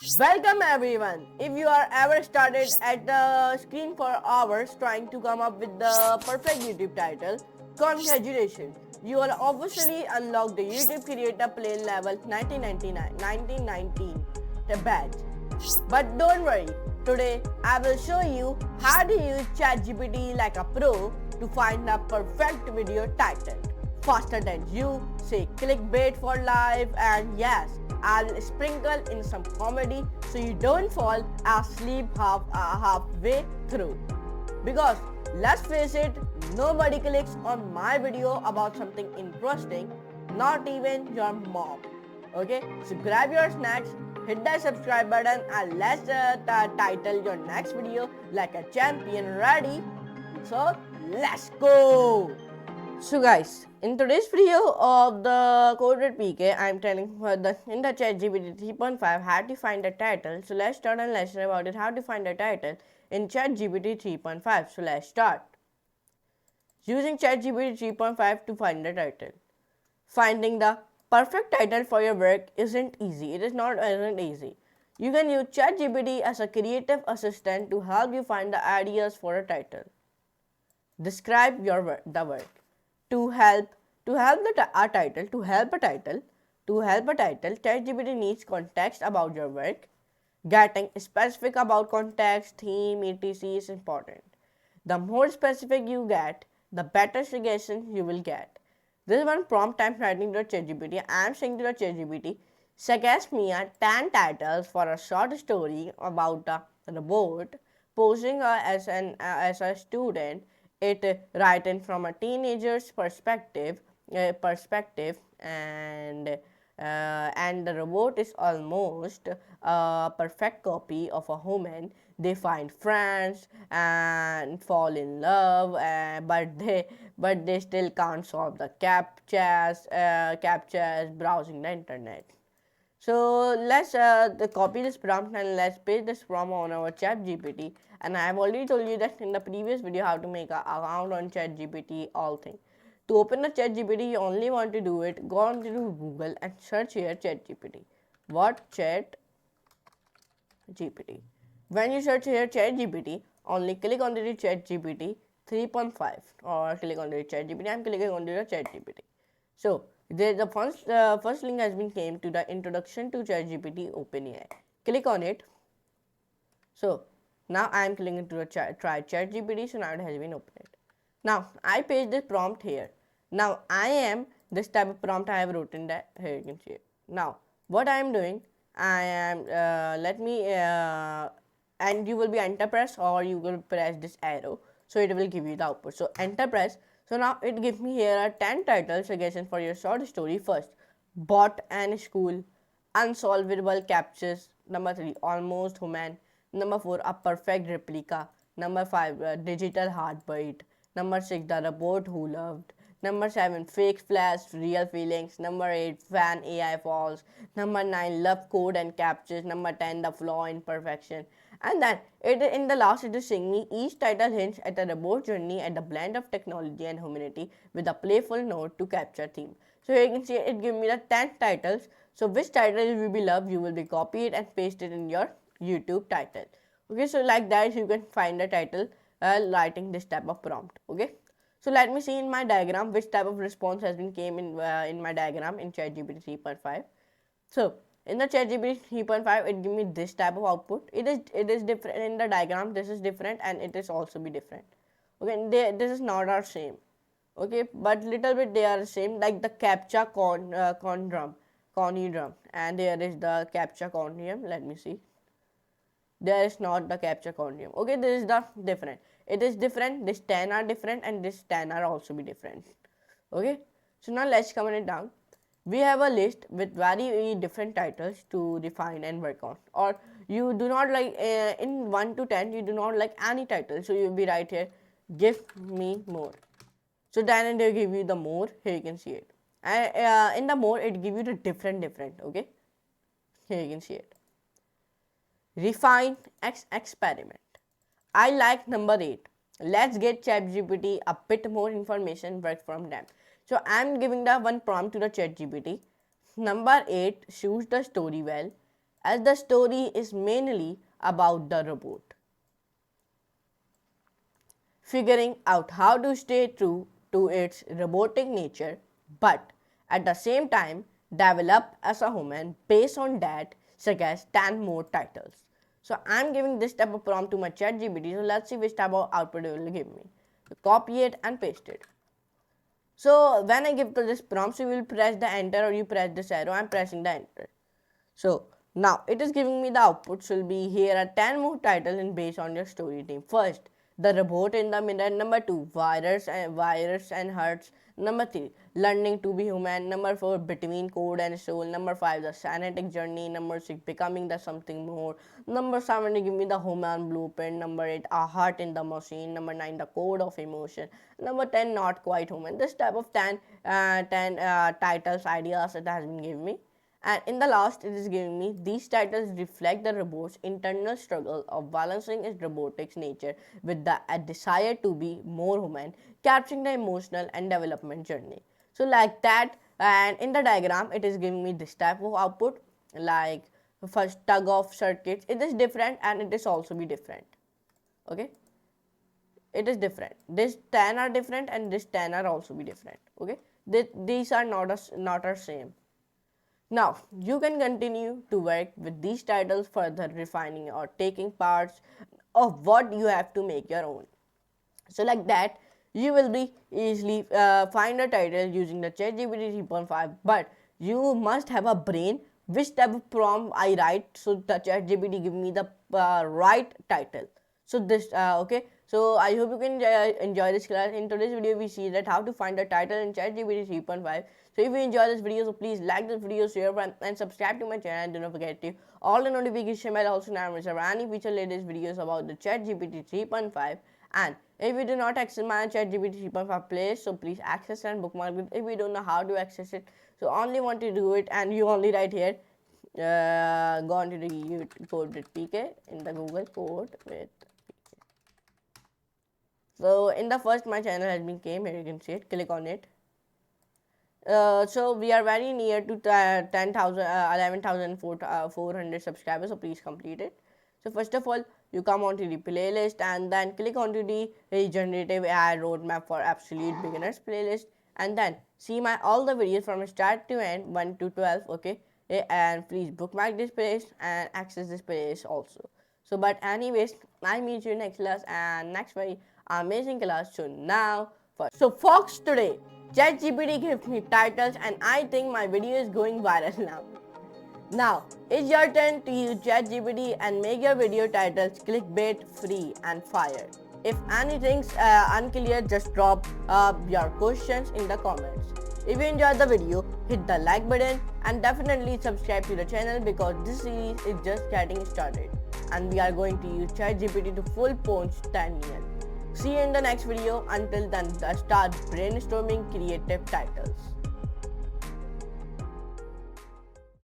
Welcome everyone. If you are ever started at the screen for hours trying to come up with the perfect YouTube title, congratulations. You will officially unlock the YouTube Creator Plane level 1919 the badge. But don't worry, today I will show you how to use ChatGPT like a pro to find the perfect video title. Faster than you, say clickbait for life, and yes, I'll sprinkle in some comedy so you don't fall asleep halfway through. Because let's face it, nobody clicks on my video about something interesting, not even your mom. Okay, so grab your snacks, hit that subscribe button, and let's title your next video like a champion. Ready? So let's go. So guys, in today's video of the coded PK, I'm telling in the ChatGPT 3.5 how to find a title. So let's start and let's learn about it how to find a title in ChatGPT 3.5. So let's start. Using ChatGPT 3.5 to find a title. Finding the perfect title for your work isn't easy. Isn't easy. You can use ChatGPT as a creative assistant to help you find the ideas for a title. Describe the work. To help a title, ChatGPT needs context about your work. Getting specific about context, theme, etc. is important. The more specific you get, the better suggestions you will get. This is one prompt I'm writing to ChatGPT. I am saying to the ChatGPT, suggest me 10 titles for a short story about a robot posing as a student, it written from a teenager's perspective, and the robot is almost a perfect copy of a human. They find friends and fall in love, but they still can't solve the captchas browsing the internet. So let's copy this prompt and let's paste this prompt on our ChatGPT. And I have already told you that in the previous video how to make an account on ChatGPT, all things. To open the ChatGPT, you only want to do it. Go on to Google and search here ChatGPT. What ChatGPT? When you search here ChatGPT, only click on the ChatGPT 3.5 or click on the ChatGPT. I'm clicking on the ChatGPT. So the first link has been came to the introduction to ChatGPT OpenAI. Click on it. So now I am clicking to the try ChatGPT. So now it has been opened. Now I paste this prompt here. Now I am this type of prompt I have written that here you can see it. Now what I am doing, I am and you will be enter press or you will press this arrow. So it will give you the output. So enter press. So now it gives me here a 10 title suggestion for your short story. First, bot and school, unsolvable captures. Number 3, almost human. Number 4, a perfect replica. Number 5, digital heartbeat. Number 6, the robot who loved. Number 7, fake flash, real feelings. Number 8, fan AI falls. Number 9, love code and captures. Number 10, the flaw in perfection. And then in the last it is saying me each title hints at a robot journey at the blend of technology and humanity with a playful note to capture theme. So here you can see it give me the 10 titles. So which title you will be loved, you will be copy it and paste it in your YouTube title. Okay, so like that you can find the title writing this type of prompt. Okay. So let me see in my diagram which type of response has been came in my diagram in ChatGPT 3.5. So in the ChatGPT 3.5, it give me this type of output. It is different in the diagram. This is different, and it is also be different. Okay, this is not our same. Okay, but little bit they are same. Like the captcha conundrum, and there is the captcha conundrum. Let me see. There is not the captcha conundrum. Okay, this is the different. It is different. This 10 are different, and this 10 are also be different. Okay, so now let's comment it down. We have a list with very different titles to define and work on, or you do not like in 1 to 10 you do not like any title, so you'll be right here, give me more. So then they give you the more. Here you can see it, and in the more it give you the different. Okay, here you can see it. Refine experiment. I like number 8. Let's get ChatGPT a bit more information work from them. So I'm giving the one prompt to the ChatGPT. Number 8 choose the story well. as the story is mainly about the robot figuring out how to stay true to its robotic nature, but at the same time develop as a human based on that, such as 10 more titles. So I'm giving this type of prompt to my ChatGPT. So let's see which type of output it will give me. So copy it and paste it. So when I give to this prompt, you will press the enter or you press this arrow. I'm pressing the enter. So now it is giving me the outputs will be here are 10 more titles in based on your story team. First, the robot in the mirror. Number 2, virus and hearts. Number 3, learning to be human. Number 4, between code and soul. Number 5, the scientific journey. Number 6, becoming the something more. Number 7, give me the human blueprint. Number 8, a heart in the machine. Number 9, the code of emotion. Number 10, not quite human. This type of 10 titles ideas it has been given me. And in the last, it is giving me these titles reflect the robot's internal struggle of balancing its robotics nature with the desire to be more human, capturing the emotional and development journey. So like that, and in the diagram, it is giving me this type of output, like first tug of circuits. It is different and it is also be different. Okay, it is different. This 10 are different and this 10 are also be different. Okay, these are not our same. Now, you can continue to work with these titles further refining or taking parts of what you have to make your own. So like that, you will be easily find a title using the ChatGPT 3.5, but you must have a brain which type of prompt I write so the ChatGPT give me the right title. So this okay. So I hope you can enjoy this class. In today's video, we see that how to find a title in ChatGPT 3.5. So if you enjoy this video, so please like this video, share and subscribe to my channel. And do not forget to all the notification bell also now receive any future latest videos about the ChatGPT 3.5. And if you do not access my ChatGPT 3.5 playlist, so please access and bookmark it. If you don't know how to access it, so only want to do it, and you only write here. Go on to the code with PK in the Google code with. So in the first my channel has been came here, you can see it, click on it. So we are very near to 11,400 subscribers, so please complete it. So first of all, you come onto the playlist and then click onto the Generative AI roadmap for absolute beginners playlist, and then see my all the videos from start to end 1 to 12. Okay, and please bookmark this playlist and access this playlist also. So but anyways, I meet you next class and next very amazing class. So now so folks, today ChatGPT gives me titles and I think my video is going viral now. Now it's your turn to use ChatGPT and make your video titles clickbait free and fire. If anything's unclear, just drop your questions in the comments. If you enjoyed the video, hit the like button and definitely subscribe to the channel because this series is just getting started and we are going to use ChatGPT to full punch 10 million. See you in the next video. Until then, start brainstorming creative titles.